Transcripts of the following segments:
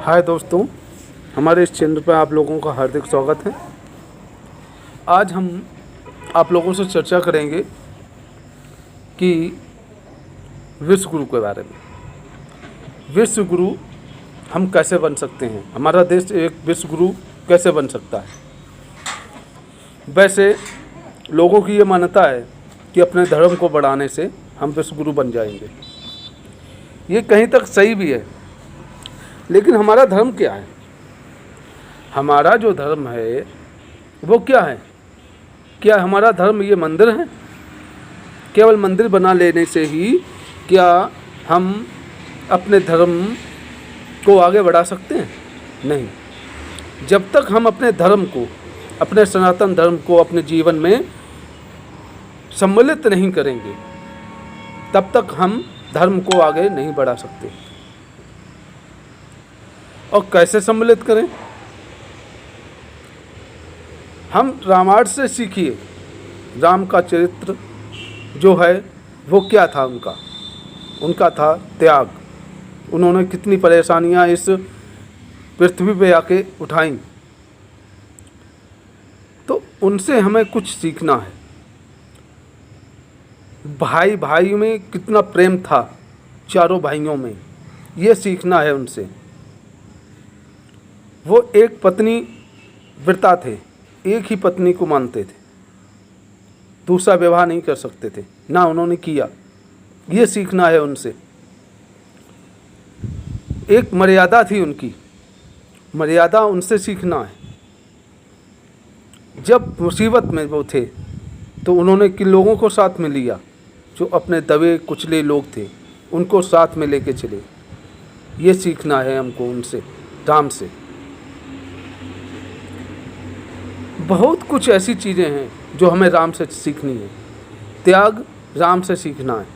हाय दोस्तों, हमारे इस चैनल पर आप लोगों का हार्दिक स्वागत है। आज हम आप लोगों से चर्चा करेंगे कि विश्व गुरु के बारे में। विश्व गुरु हम कैसे बन सकते हैं, हमारा देश एक विश्व गुरु कैसे बन सकता है। वैसे लोगों की ये मान्यता है कि अपने धर्म को बढ़ाने से हम विश्व गुरु बन जाएंगे। ये कहीं तक सही भी है, लेकिन हमारा धर्म क्या है? हमारा जो धर्म है वो क्या है? क्या हमारा धर्म ये मंदिर है? केवल मंदिर बना लेने से ही क्या हम अपने धर्म को आगे बढ़ा सकते हैं? नहीं। जब तक हम अपने धर्म को, अपने सनातन धर्म को अपने जीवन में सम्मिलित नहीं करेंगे, तब तक हम धर्म को आगे नहीं बढ़ा सकते। और कैसे सम्मिलित करें? हम रामायण से सीखिए। राम का चरित्र जो है वो क्या था? उनका था त्याग। उन्होंने कितनी परेशानियां इस पृथ्वी पे आके उठाई, तो उनसे हमें कुछ सीखना है। भाई भाई में कितना प्रेम था, चारों भाइयों में, ये सीखना है उनसे। वो एक पत्नी व्रता थे, एक ही पत्नी को मानते थे, दूसरा विवाह नहीं कर सकते थे, ना उन्होंने किया। ये सीखना है उनसे। एक मर्यादा थी उनकी, मर्यादा उनसे सीखना है। जब मुसीबत में वो थे तो उन्होंने किन लोगों को साथ में लिया? जो अपने दबे कुचले लोग थे, उनको साथ में लेके चले। ये सीखना है हमको उनसे, राम से। बहुत कुछ ऐसी चीज़ें हैं जो हमें राम से सीखनी है। त्याग राम से सीखना है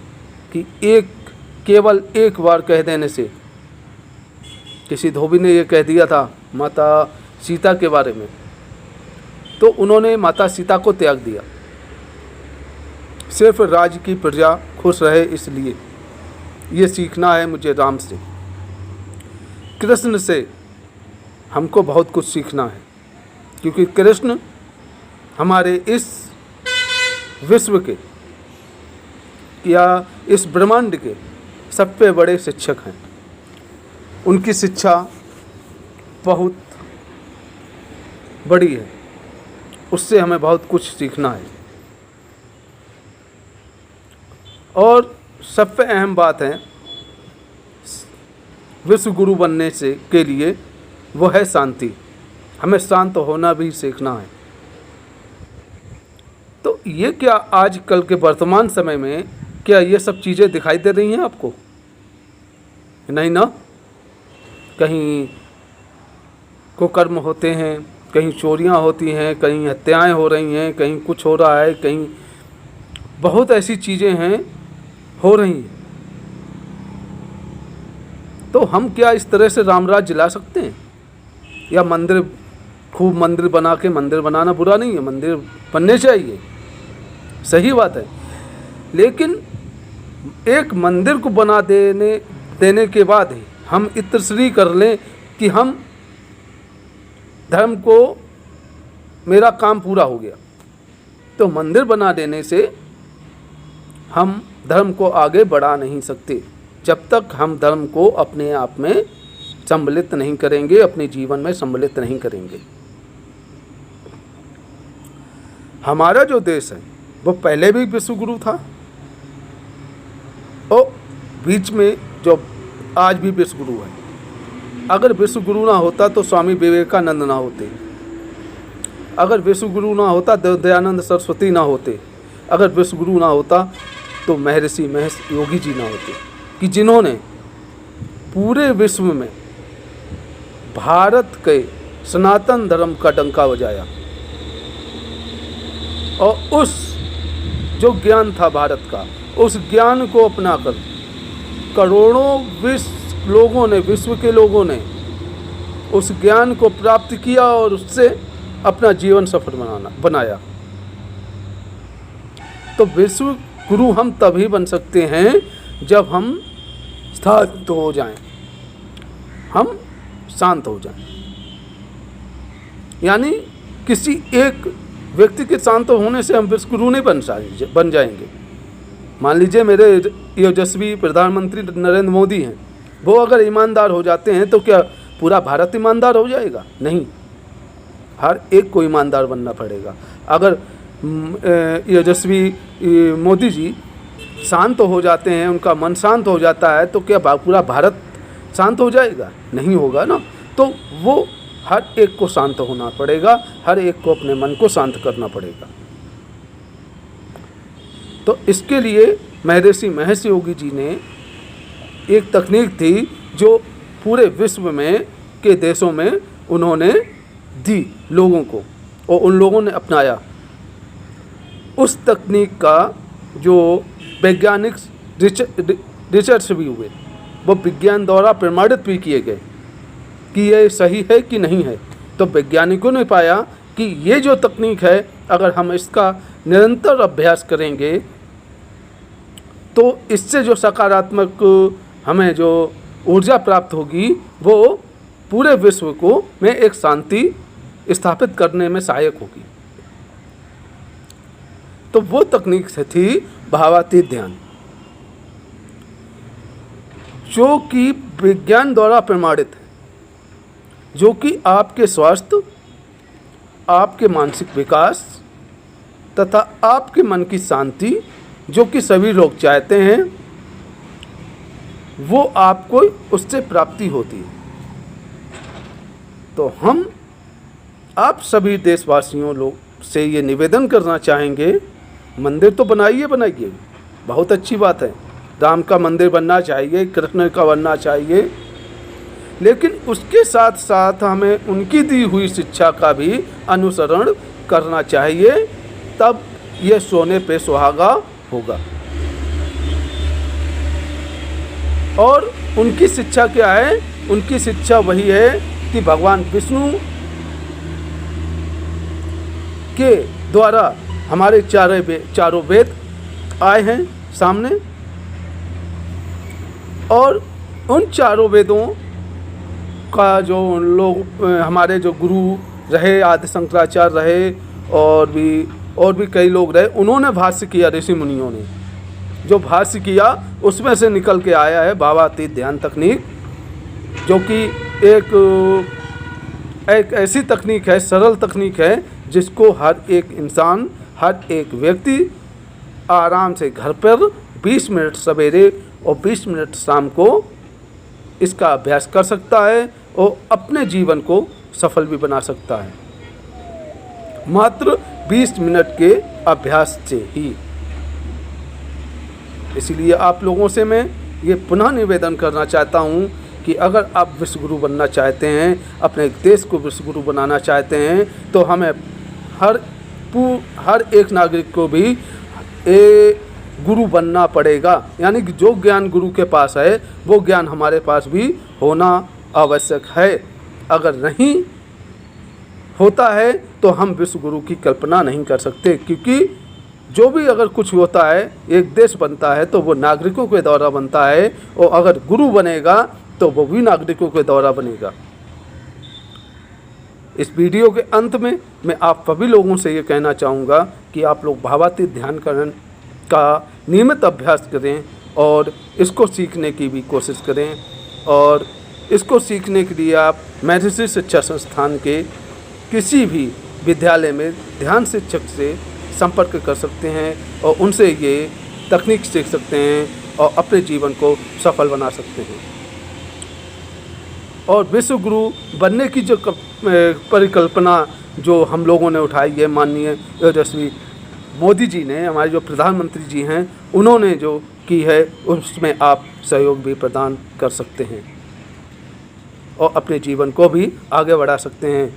कि केवल एक बार कह देने से। किसी धोबी ने ये कह दिया था माता सीता के बारे में, तो उन्होंने माता सीता को त्याग दिया, सिर्फ राज्य की प्रजा खुश रहे इसलिए। ये सीखना है मुझे राम से। कृष्ण से हमको बहुत कुछ सीखना है, क्योंकि कृष्ण हमारे इस विश्व के या इस ब्रह्मांड के सबसे बड़े शिक्षक हैं। उनकी शिक्षा बहुत बड़ी है, उससे हमें बहुत कुछ सीखना है। और सबसे अहम बात है विश्व गुरु बनने से के लिए, वो है शांति। हमें शांत होना भी सीखना है। तो ये क्या आजकल के वर्तमान समय में क्या ये सब चीज़ें दिखाई दे रही हैं आपको? नहीं ना? कहीं कुकर्म होते हैं, कहीं चोरियां होती हैं, कहीं हत्याएं हो रही हैं, कहीं कुछ हो रहा है, कहीं बहुत ऐसी चीज़ें हैं हो रही हैं। तो हम क्या इस तरह से रामराज जिला सकते हैं? या खूब मंदिर बना के, मंदिर बनाना बुरा नहीं है, मंदिर बनने चाहिए, सही बात है। लेकिन एक मंदिर को बना देने के बाद ही हम इतश्री कर लें कि हम धर्म को, मेरा काम पूरा हो गया। तो मंदिर बना देने से हम धर्म को आगे बढ़ा नहीं सकते, जब तक हम धर्म को अपने आप में सम्मिलित नहीं करेंगे, अपने जीवन में सम्मिलित नहीं करेंगे। हमारा जो देश है वो पहले भी विश्व गुरु था, और बीच में जो आज भी विश्व गुरु है। अगर विश्व गुरु ना होता तो स्वामी विवेकानंद ना होते, अगर विश्व गुरु ना होता तो दयानंद सरस्वती ना होते, अगर विश्व गुरु ना होता तो महर्षि महेश योगी जी ना होते, कि जिन्होंने पूरे विश्व में भारत के सनातन धर्म का डंका बजाया। और उस जो ज्ञान था भारत का, उस ज्ञान को अपनाकर करोड़ों विश्व के लोगों ने उस ज्ञान को प्राप्त किया और उससे अपना जीवन सफल बनाया। तो विश्व गुरु हम तभी बन सकते हैं जब हम शांत हो जाएं, हम शांत हो जाएं। यानी किसी एक व्यक्ति के शांत होने से हम विश्वगुरु नहीं बन जाएंगे। मान लीजिए मेरे यशस्वी प्रधानमंत्री नरेंद्र मोदी हैं, वो अगर ईमानदार हो जाते हैं तो क्या पूरा भारत ईमानदार हो जाएगा? नहीं, हर एक को ईमानदार बनना पड़ेगा। अगर यशस्वी मोदी जी शांत हो जाते हैं, उनका मन शांत हो जाता है, तो क्या पूरा भारत शांत हो जाएगा? नहीं होगा ना। तो वो हर एक को शांत होना पड़ेगा, हर एक को अपने मन को शांत करना पड़ेगा। तो इसके लिए महर्षि महेश योगी जी ने एक तकनीक थी जो पूरे विश्व में के देशों में उन्होंने दी लोगों को, और उन लोगों ने अपनाया। उस तकनीक का जो वैज्ञानिक रिसर्च भी हुए, वो विज्ञान द्वारा प्रमाणित भी किए गए कि ये सही है कि नहीं है। तो वैज्ञानिकों ने पाया कि ये जो तकनीक है, अगर हम इसका निरंतर अभ्यास करेंगे तो इससे जो सकारात्मक हमें जो ऊर्जा प्राप्त होगी, वो पूरे विश्व को में एक शांति स्थापित करने में सहायक होगी। तो वो तकनीक से थी भावातीत ध्यान, जो कि विज्ञान द्वारा प्रमाणित है, जो कि आपके स्वास्थ्य, आपके मानसिक विकास तथा आपके मन की शांति, जो कि सभी लोग चाहते हैं, वो आपको उससे प्राप्ति होती है। तो हम आप सभी देशवासियों लोग से ये निवेदन करना चाहेंगे, मंदिर तो बनाइए, बहुत अच्छी बात है, राम का मंदिर बनना चाहिए, कृष्ण का बनना चाहिए, लेकिन उसके साथ साथ हमें उनकी दी हुई शिक्षा का भी अनुसरण करना चाहिए, तब ये सोने पे सुहागा होगा। और उनकी शिक्षा क्या है? उनकी शिक्षा वही है कि भगवान विष्णु के द्वारा हमारे चारों वेद आए हैं सामने, और उन चारों वेदों का जो लोग हमारे जो गुरु रहे, आदि शंकराचार्य रहे, और भी कई लोग रहे, उन्होंने भाष्य किया, ऋषि मुनियों ने जो भाष्य किया, उसमें से निकल के आया है भावातीत ध्यान तकनीक, जो कि एक ऐसी तकनीक है, सरल तकनीक है, जिसको हर एक इंसान, हर एक व्यक्ति आराम से घर पर 20 मिनट सवेरे और 20 मिनट शाम को इसका अभ्यास कर सकता है और अपने जीवन को सफल भी बना सकता है, मात्र 20 मिनट के अभ्यास से ही। इसीलिए आप लोगों से मैं ये पुनः निवेदन करना चाहता हूँ कि अगर आप विश्वगुरु बनना चाहते हैं, अपने देश को विश्वगुरु बनाना चाहते हैं, तो हमें हर एक नागरिक को भी गुरु बनना पड़ेगा। यानी कि जो ज्ञान गुरु के पास है, वो ज्ञान हमारे पास भी होना आवश्यक है। अगर नहीं होता है तो हम विश्वगुरु की कल्पना नहीं कर सकते, क्योंकि जो भी अगर कुछ होता है, एक देश बनता है तो वो नागरिकों के द्वारा बनता है, और अगर गुरु बनेगा तो वो भी नागरिकों के द्वारा बनेगा। इस वीडियो के अंत में मैं आप सभी लोगों से ये कहना चाहूँगा कि आप लोग भावातीत ध्यान का नियमित अभ्यास करें और इसको सीखने की भी कोशिश करें। और इसको सीखने के लिए आप महर्षि शिक्षा संस्थान के किसी भी विद्यालय में ध्यान शिक्षक से संपर्क कर सकते हैं और उनसे ये तकनीक सीख सकते हैं और अपने जीवन को सफल बना सकते हैं। और विश्व गुरु बनने की जो परिकल्पना जो हम लोगों ने उठाई है, माननीय यशस्वी मोदी जी ने, हमारे जो प्रधानमंत्री जी हैं, उन्होंने जो की है, उसमें आप सहयोग भी प्रदान कर सकते हैं और अपने जीवन को भी आगे बढ़ा सकते हैं।